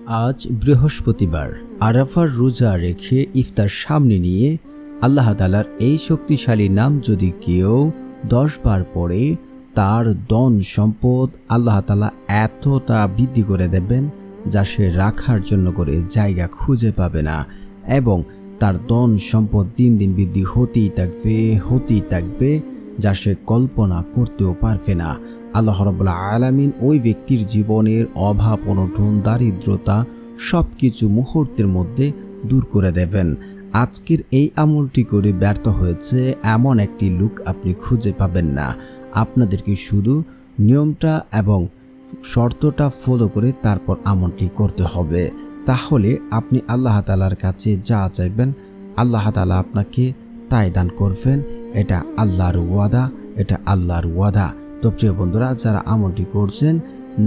আজ বৃহস্পতিবার। আরাফার রোজা রেখে ইফতার সামনে নিয়ে আল্লাহ তাআলার এই শক্তিশালী নাম যদি কেউ 10 বার পড়ে, তার ধন সম্পদ আল্লাহ তাআলা এতটা বৃদ্ধি করে দেবেন যা সে রাখার জন্য করে জায়গা খুঁজে পাবে না, এবং তার ধন সম্পদ দিন দিন বৃদ্ধি হতেই থাকবে যা সে কল্পনা করতেও পারবে না। আল্লাহ রাব্বুল আলামিন ওই ব্যক্তির জীবনের অভাব, অনটন, দারিদ্রতা সবকিছু মুহূর্তের মধ্যে দূর করে দেবেন। আজকের এই আমলটি করে ব্যর্থ হয়েছে এমন একটি লোক আপনি খুঁজে পাবেন না। আপনাদেরকে শুধু নিয়মটা এবং শর্তটা ফলো করে তারপর আমলটি করতে হবে। তাহলে আপনি আল্লাহ তাআলার কাছে যা চাইবেন আল্লাহ তাআলা আপনাকে তাই দান করবেন। এটা আল্লাহর ওয়াদা। তো প্রিয় বন্ধুরা, যারা আমলটি করছেন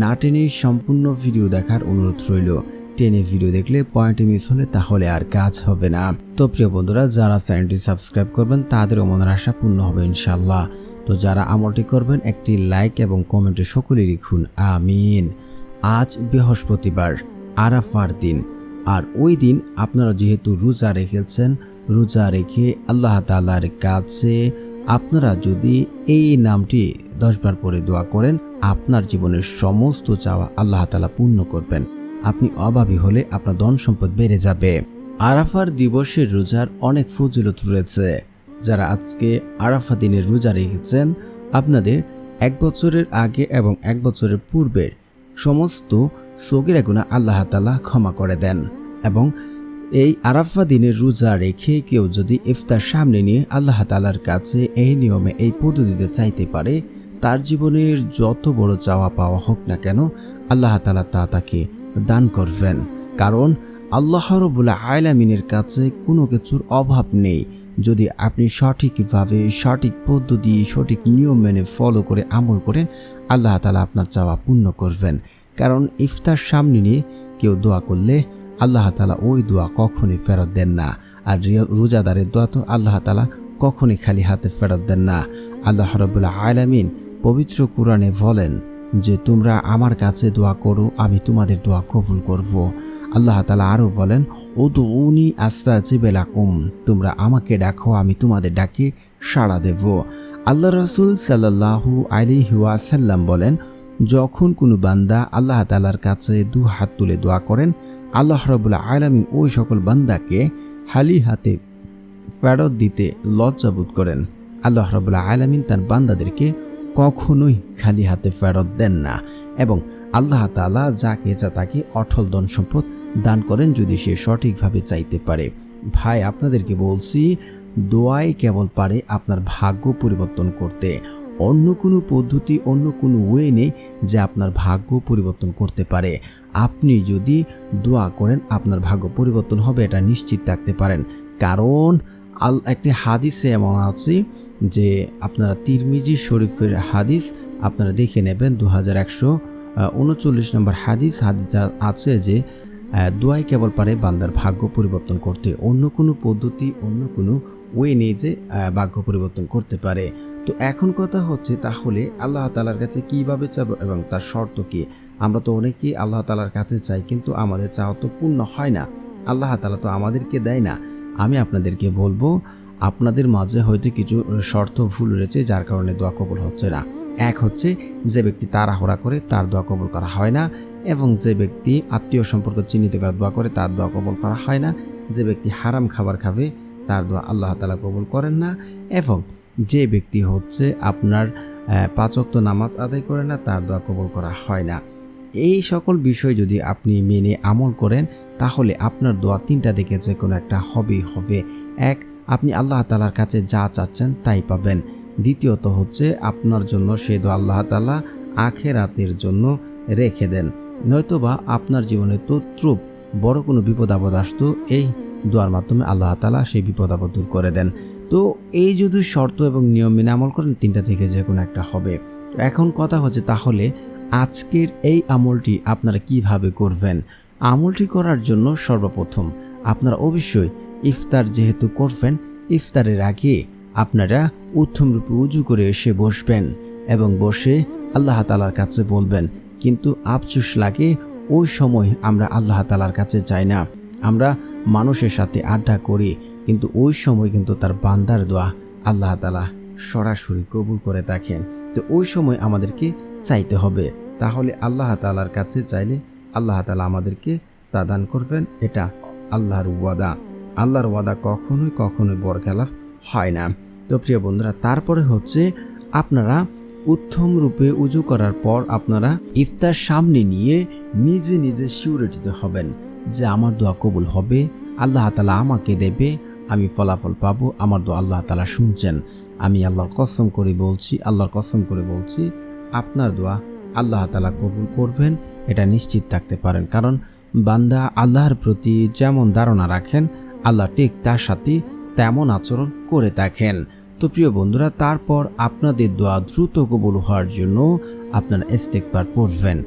না টেনে সম্পূর্ণ ভিডিও দেখার অনুরোধ রইল। টেনে ভিডিও দেখলে পয়েন্ট মিস হলে তাহলে আর কাজ হবে না। তো প্রিয় বন্ধুরা, যারা চ্যানেলটি সাবস্ক্রাইব করবেন তাদেরও মনের আশা পূর্ণ হবে ইনশাআল্লাহ। তো যারা আমলটি করবেন একটি লাইক এবং কমেন্টে সকলে লিখুন আমিন। আজ বৃহস্পতিবার, আরাফার দিন। আর ওই দিন আপনারা যেহেতু রোজা রেখেছেন, রোজা রেখে আল্লাহ তাআলার কাছে আপনারা যদি এই নামটি 10 বার পরে দোয়া করেন, আপনার জীবনের সমস্ত চাওয়া আল্লাহ তাআলা পূর্ণ করবেন। আপনি অভাবী হলে আপনার ধন সম্পদ বেড়ে যাবে। আরাফার দিবসের রোজার অনেক ফজিলত রয়েছে। যারা আজকে আরাফা দিনের রোজা রেখেছেন, আপনাদের 1 বছরের আগে এবং 1 বছরের পূর্বের সমস্ত সগীরা গুনাহ আল্লাহ তাআলা ক্ষমা করে দেন। এবং এই আরাফা দিনের রোজা রেখে কেউ যদি ইফতার সামনে নিয়ে আল্লাহ তাআলার কাছে এই নিয়মে এই পদ্ধতিতে চাইতে পারে, তার জীবনের যত বড় চাওয়া পাওয়া হোক না কেন আল্লাহ তাআলা তা তাকে দান করবেন। কারণ আল্লাহ রাব্বুল আলামিনের কাছে কোনো কিছুর অভাব নেই। যদি আপনি সঠিকভাবে, সঠিক পদ্ধতি, সঠিক নিয়ম মেনে ফলো করে আমল করেন, আল্লাহ তাআলা আপনার চাওয়া পূর্ণ করবেন। কারণ ইফতার সামনে নিয়ে কেউ দোয়া করলে আল্লাহ তাআলা ওই দোয়া কখনই ফেরত দেন না। আর রোজাদারের দোয়া তো আল্লাহ তাআলা কখনই খালি হাতে ফেরত দেন না। আল্লাহ রাব্বুল আলামিন পবিত্র কোরআনে বলেন যে, তোমরা আমার কাছে দোয়া করো, আমি তোমাদের দোয়া কবুল করব। আল্লাহ তাআলা আরও বলেন, উদউনি আস্তাজিব লাকুম, তোমরা আমাকে ডাকো, আমি তোমাদের ডাকে সাড়া দেব। আল্লাহ রাসূল সাল্লাল্লাহু আলাইহি ওয়াসাল্লাম বলেন, যখন কোনো বান্দা আল্লাহ তাআলার কাছে 2 হাত তুলে দোয়া করেন, আল্লাহ রাব্বুল আলামিন ওই সকল বান্দাকে খালি হাতে ফেরত দিতে লজ্জাবোধ করেন। আল্লাহ রাব্বুল আলামিন তার বান্দাদেরকে কখনোই খালি হাতে ফেরত দেন না, এবং আল্লাহ তাআলা যাকে ইচ্ছা তাকে অটল ধন সম্পদ দান করেন যদি সে সঠিকভাবে চাইতে পারে। ভাই, আপনাদেরকে বলছি, দোয়াই কেবল পারে আপনার ভাগ্য পরিবর্তন করতে। অন্য কোনো পদ্ধতি, অন্য কোনো ওয়ে নেই যে আপনার ভাগ্য পরিবর্তন করতে পারে। আপনি যদি দোয়া করেন আপনার ভাগ্য পরিবর্তন হবে, এটা নিশ্চিত থাকতে পারেন। কারণ একটি হাদিসে এমন আছে যে, আপনারা তিরমিজি শরীফের হাদিস আপনারা দেখে নেবেন, 2139 নম্বর হাদিস আছে যে, দোয়াই কেবল পারে বান্দার ভাগ্য পরিবর্তন করতে। অন্য কোনো পদ্ধতি, অন্য কোনো ওয়ে নেই যে ভাগ্য পরিবর্তন করতে পারে। তো এখন কথা হচ্ছে, তাহলে আল্লাহ তাআলার কাছে কিভাবে চাবো এবং তার শর্ত কি? আমরা তো অনেকেই আল্লাহ তাআলার কাছে চাই, কিন্তু আমাদের চাওয়া তো পূর্ণ হয় না। আল্লাহ তাআলা তো আমাদেরকে দেয় না। আমি আপনাদেরকে বলবো, আপনাদের মাঝে হয়তো কিছু শর্ত ভুল রয়েছে যার কারণে দোয়া কবুল হচ্ছে না। এক হচ্ছে, যে ব্যক্তি তাড়াহুড়া করে তার দোয়া কবুল করা হয় না, এবং যে ব্যক্তি আত্মীয় সম্পর্ক চিহ্নিত করে দোয়া করে তার দোয়া কবুল করা হয় না, যে ব্যক্তি হারাম খাবার খাবে তার দোয়া আল্লাহ তাআলা কবুল করেন না, এবং যে ব্যক্তি হচ্ছে আপনার 5 ওয়াক্ত নামাজ আদায় করে না তার দোয়া কবুল করা হয় না। এই সকল বিষয় যদি আপনি মেনে আমল করেন, তাহলে আপনার দোয়া 3টা থেকে যে কোনো একটা হবেই হবে। এক, আপনি আল্লাহ তাআলার কাছে যা চাচ্ছেন তাই পাবেন। দ্বিতীয়ত হচ্ছে, আপনার জন্য সে দোয়া আল্লাহ তাআলা আখিরাতের জন্য রেখে দেন। নয়তোবা আপনার জীবনে তদ্রূপ বড় কোনো বিপদ আপদ আসতো, এই দোয়ার মাধ্যমে আল্লাহ তাআলা সেই বিপদ আপদ দূর করে দেন। তো এই যদি শর্ত এবং নিয়ম মেনে আমল করেন, 3টা থেকে যে কোনো একটা হবে। তো এখন কথা হচ্ছে, তাহলে আজকের এই আমলটি আপনারা কিভাবে করবেন? আমলটি করার জন্য সর্বপ্রথম আপনারা অবশ্যই ইফতার যেহেতু করবেন, ইফতারের আগে আপনারা উত্তম রূপে উজু করে এসে বসবেন এবং বসে আল্লাহ তাআলার কাছে বলবেন। কিন্তু আফসোস লাগে, ওই সময় আমরা আল্লাহ তাআলার কাছে চাই না, আমরা মানুষের সাথে আড্ডা করি, কিন্তু ওই সময় কিন্তু তার বান্দার দোয়া আল্লাহ তাআলা সরাসরি কবুল করে থাকেন। তো ওই সময় আমাদেরকে চাইতে হবে, তাহলে আল্লাহ তাআলার কাছে চাইলে আল্লাহ তাআলা আমাদেরকে তা দান করবেন। এটা আল্লাহর ওয়াদা। আল্লাহর ওয়াদা কখনোই বরখেলাপ হয় না। তো প্রিয় বন্ধুরা, তারপরে হচ্ছে আপনারা উত্তম রূপে উজু করার পর আপনারা ইফতার সামনে নিয়ে নিজে নিজে সিউরিটিত হবেন যে আমার দোয়া কবুল হবে, আল্লাহ তাআলা আমাকে দেবে, আমি ফলাফল পাবো, আমার দোয়া আল্লাহ তাআলা শুনছেন। আমি আল্লাহর কসম করে বলছি আপনার দোয়া আল্লাহ তাআলা কবুল করবেন, এটা নিশ্চিত থাকতে পারেন। কারণ বান্দা আল্লাহর প্রতি যেমন ধারণা রাখেন, আল্লাহ ঠিক তার সাথে তেমন আচরণ করে থাকেন। তো প্রিয় বন্ধুরা, তারপর আপনাদের দোয়া দ্রুত কবুল হওয়ার জন্য আপনারা ইস্তেগফার পড়বেন।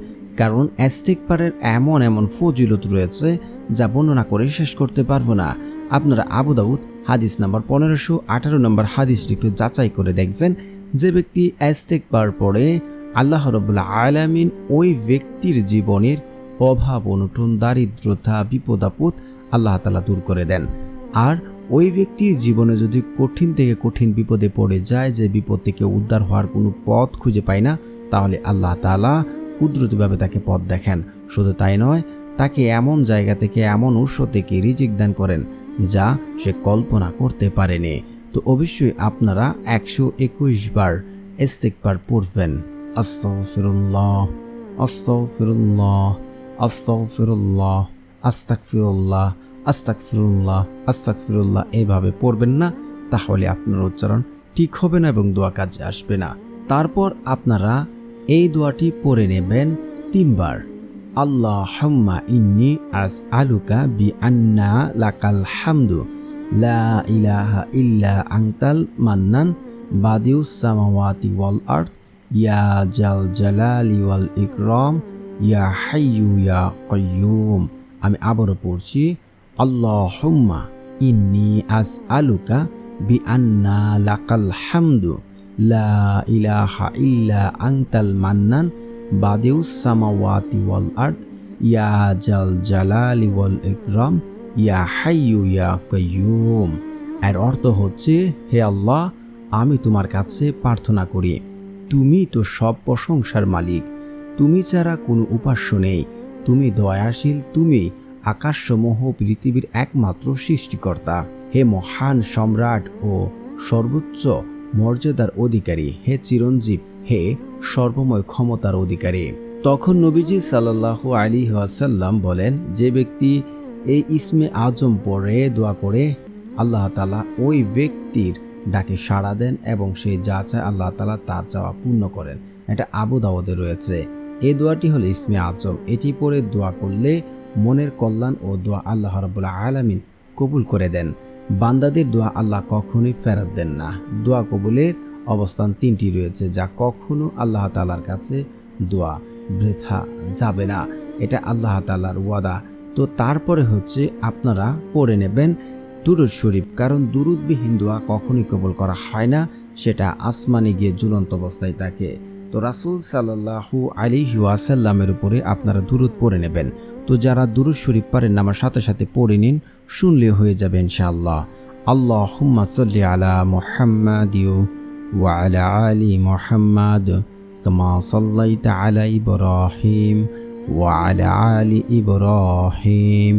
কারণ ইস্তেগফারের এমন ফজিলত রয়েছে যা বর্ণনা করে শেষ করতে পারবো না। আপনারা আবু দাউদ হাদিস নাম্বার 1518 নম্বর হাদিসটি একটু যাচাই করে দেখবেন। যে ব্যক্তি ইস্তেগফার পড়ে আল্লাহ রাব্বুল আলামিন ওই ব্যক্তির জীবনের অভাব, অনটন, দারিদ্রতা, বিপদ আপদ আল্লাহ তাআলা দূর করে দেন। আর ওই ব্যক্তির জীবনে যদি কঠিন থেকে কঠিন বিপদে পড়ে যায়, যে বিপদ থেকে উদ্ধার হওয়ার কোনো পথ খুঁজে পায় না, তাহলে আল্লাহ তাআলা কুদরতিভাবে তাকে পথ দেখেন। শুধু তাই নয়, তাকে এমন জায়গা থেকে, এমন উৎস থেকে রিজিক দান করেন যা সে কল্পনা করতে পারেনি। তো অবশ্যই আপনারা 121 বার ইস্তেগফার পড়বেন। আস্তাগফিরুল্লাহ, আস্তাগফিরুল্লাহ, আস্তাগফিরুল্লাহ, আস্তাগফিরুল্লাহ, আস্তাগফিরুল্লাহ, আস্তাগফিরুল্লাহ এইভাবে পড়বেন না, তাহলে আপনার উচ্চারণ ঠিক হবে না এবং দোয়া কাজে আসবে না। তারপর আপনারা এই দোয়াটি পড়ে নেবেন 3 বার। আল্লাহুম্মা ইন্নী আসআলুকা বিআন্না লাকাল হামদু লা ইলাহা ইল্লা আনতাল মান্নান বাদিউস সামাওয়াতি ওয়াল আরদ ইয়া জাল জালালি ওয়াল ইকরাম ইয়া হাইয়্যু ইয়া কাইয়্যুম। আমি আবারও পড়ছি, আল্লাহুম্মা ইন্নী আসআলুকা বিআন্না লাকাল হামদু লা ইলাহা ইল্লা আনতাল মান্নান বাদিউস সামাওয়াতি ওয়াল আরদ ইয়া জাল জালালি ওয়াল ইকরাম ইয়া হাইয়্যু ইয়া কাইয়্যুম। এর অর্থ হচ্ছে, হে আল্লাহ, আমি তোমার কাছে প্রার্থনা করি, তুমি তো সব প্রশংসার মালিক, তুমি ছাড়া কোনো উপাস্য নেই, তুমি দয়াশীল, তুমি আকাশসমূহ পৃথিবীর একমাত্র সৃষ্টিকর্তা। হে মহান সম্রাট ও সর্বোচ্চ মর্যাদার অধিকারী, হে চিরঞ্জীব, হে সর্বময় ক্ষমতার অধিকারী। তখন নবীজি সাল্লাল্লাহু আলাইহি ওয়াসাল্লাম বলেন, যে ব্যক্তি এই ইসমে আজম পড়ে দোয়া করে, আল্লাহ তাআলা ওই ব্যক্তির ডাকে সাড়া দেন এবং সে যা চায় আল্লাহ তাআলা তার চাওয়া পূর্ণ করেন। এটা আবু দাউদে রয়েছে। এই দোয়াটি হলো ইসমে আজম। এটি পড়ে দোয়া করলে মনের কল্যাণ ও দোয়া আল্লাহ রাব্বুল আলামিন কবুল করে দেন। বান্দাদের দোয়া আল্লাহ কখনোই ফেরত দেন না। দোয়া কবুলের অবস্থান 3টি রয়েছে, যা কখনো আল্লাহ তাআলার কাছে দোয়া বৃথা যাবে না। এটা আল্লাহ তাআলার ওয়াদা। তো তারপরে হচ্ছে আপনারা পড়ে নেবেন দুরূদ শরীফ, কারণ দুরূদবিহীন দোয়া কখনোই কবুল করা হয় না, সেটা আসমানে গিয়ে ঝুলন্ত অবস্থায় থাকে। তো রাসূল সাল্লাল্লাহু আলাইহি ওয়াসাল্লামের উপরে আপনারা দুরূদ পড়ে নেবেন। তো যারা দুরূদ শরীফ পারেন আমার সাথে সাথে পড়ে নিন, শুনলে হয়ে যাবে ইনশাআল্লাহ। আল্লাহুম্মা সাল্লি আলা মুহাম্মাদ ওয়া আলা আলি মুহাম্মাদ কামা সাল্লাইতা আলা ইব্রাহিম ওয়া আলা আলি ইব্রাহিম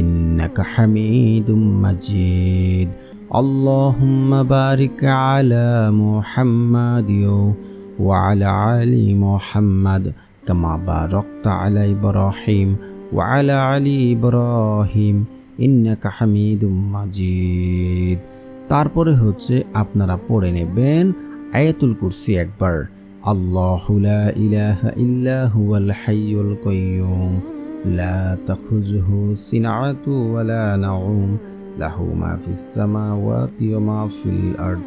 ইন্নাকা হামিদুম মাজিদ। আল্লাহুম্মা বারিক আলা মুহাম্মাদ ওয়া আলা আলি মুহাম্মাদ কামা বারাকতা আলা ইব্রাহিম ওয়া আলা আলি ইব্রাহিম ইন্নাকা হামিদুম মাজিদ। তারপরে হচ্ছে আপনারা পড়ে নেবেন আয়াতুল কুরসি একবার। আল্লাহু লা ইলাহা ইল্লা হুয়াল হাইয়ুল কাইয়্যুম লা তাখুযুহু সিনআতু ওয়া লা নাউম লাহু মা ফিস সামাওয়াতি ওয়া মা ফিল আরদ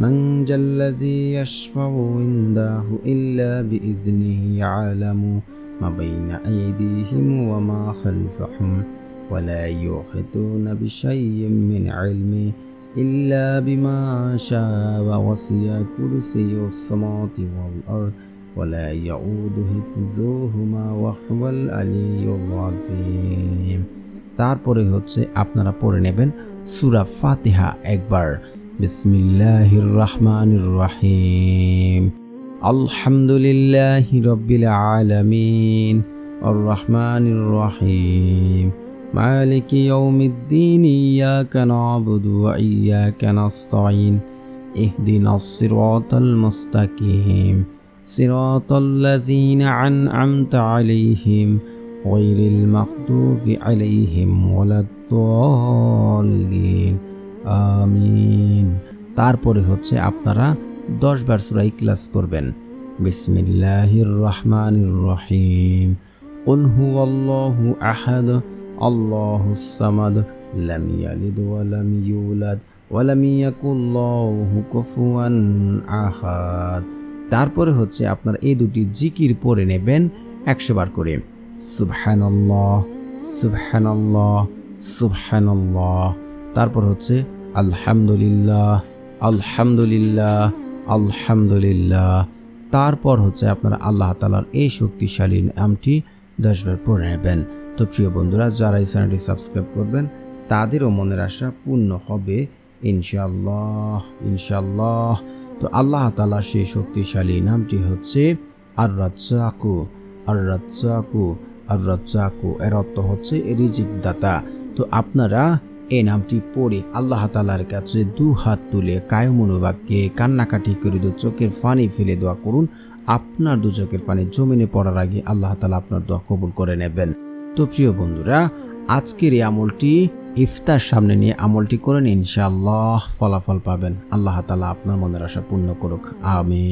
মান জাল্লাযী ইয়াশফাউ ইনদাহু ইল্লা বিইজনিহি ইয়ালামু মা বাইনা আইদিহিম ওয়া মা খালফাহুম ওয়া লা ইউহিতুনা বিশাইইন মিন ইলমিহি ইল্লা বিমা শাআ ওয়া ওয়াসি'a কুরসিয়ুস সামাওয়াতি ওয়াল আরদ ولا يؤود حفظهما وهو العلي العظيم। তারপরে হচ্ছে আপনারা পড়ে নেবেন সূরা ফাতিহা একবার। বিসমিল্লাহির রহমানির রহিম। আলহামদুলিল্লাহি রাব্বিল আলামিন আর রহমানির রহিম মালিকি ইয়াউমিদ্দিন ইয়াকা না'বুদু ওয়া ইয়াকা নাস্তাঈন ইহদিনাস সিরাতাল মুস্তাকিম সিরাতাল লাযীনা আন'আমতা আলাইহিম গায়রিল মাগদুবি আলাইহিম ওয়ালাদ-দাল্লিন আমিন। তারপরে হচ্ছে আপনারা 10 বার সূরা ইখলাস পড়বেন। বিসমিল্লাহির রহমানির রহিম। কুল হুয়াল্লাহু আহাদ আল্লাহুস সামাদ লাম ইয়ালিদ ওয়া লাম ইউলাদ ওয়া লাম ইয়াকুল লাহু কুফুয়ান আহাদ। তারপরে হচ্ছে আপনারা এই দুটি জিকির পড়ে নেবেন 100 বার করে। সুবহানাল্লাহ সুবহানাল্লাহ সুবহানাল্লাহ। তারপর হচ্ছে আলহামদুলিল্লাহ আলহামদুলিল্লাহ আলহামদুলিল্লাহ। তারপর হচ্ছে আপনারা আল্লাহ তাআলার এই শক্তিশালী নামটি 10 বার পড়ে নেবেন। তো প্রিয় বন্ধুরা, যারা এই চ্যানেলটি সাবস্ক্রাইব করবেন তাদেরও মনের আশা পূর্ণ হবে ইনশাআল্লাহ ইনশাআল্লাহ। তো আল্লাহ তাআলা সেই শক্তিশালী নামটি হচ্ছে আর রাজ্জাকু আর রাজ্জাকু আর রাজ্জাকু। এর অর্থ হচ্ছে রিজিক দাতা। তো আপনারা এই নামটি পড়ে আল্লাহ তাআলার কাছে 2 হাত তুলে কায়মনোবাক্যে কান্নাকাটি করে চোখের পানি ফেলে দোয়া করুন। আপনার 2 চোখের পানি জমিনে পড়ার আগে আল্লাহ তাআলা আপনার দোয়া কবুল করে নেবেন। তো প্রিয় বন্ধুরা, আজকের এই আমলটি ইফতার সামনে নিয়ে আমলটি করেন, ইনশাআল্লাহ ফলাফল পাবেন। আল্লাহ তাআলা আপনার মনের আশা পূর্ণ করুক, আমিন।